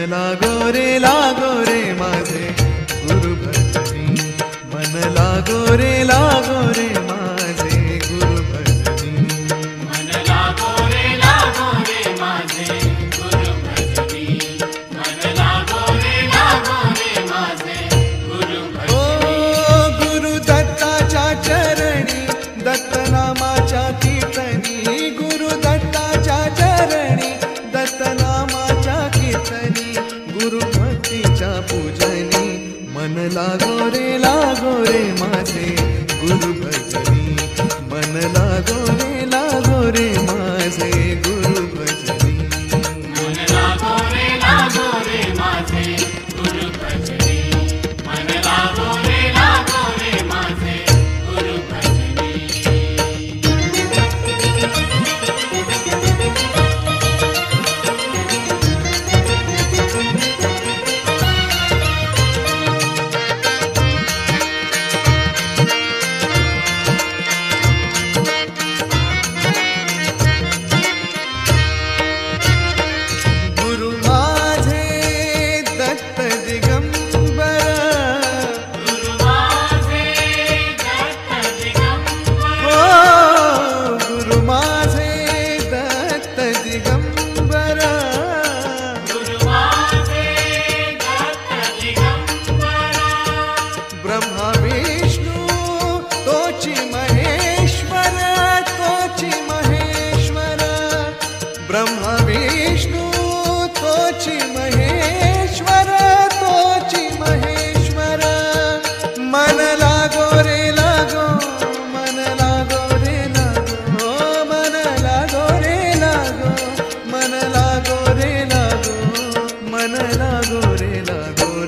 लागो रे माझे गुरु भजनी, मन लागो रे माझे गुरु भजनी, मन लागो रे माझे गुरु भजनी, मन लागो रे माझे गुरु भजनी। ओ गुरु दत्ताच्या चरणी, दत्तनामाच्या कीर्तनी, गुरु दत्ताच्या चरणी, दत्तनामाच्या कीर्तनी, गुरु भक्तीच्या पूजनी, मन लागो रे माझे गुरु भजनी, मन लागो रे माझे गुरु भजनी, मन लागो रे माझे गुरु भजनी, मन लागो रे माझे गुरु भजनी। ब्रह्मा विष्णु तोची महेश्वर, तोची महेश्वर, ब्रह्मा विष्णु तोची महेश्वर, तोची महेश्वर, मन लागो रे मन लागो रे मन लागो रे मन लागो रे मन लागो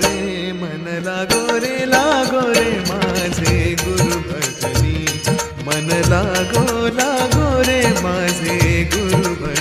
रे मन लागो रे माझे गुरु भजनी, मन लागो रे माझे गुरु भजनी।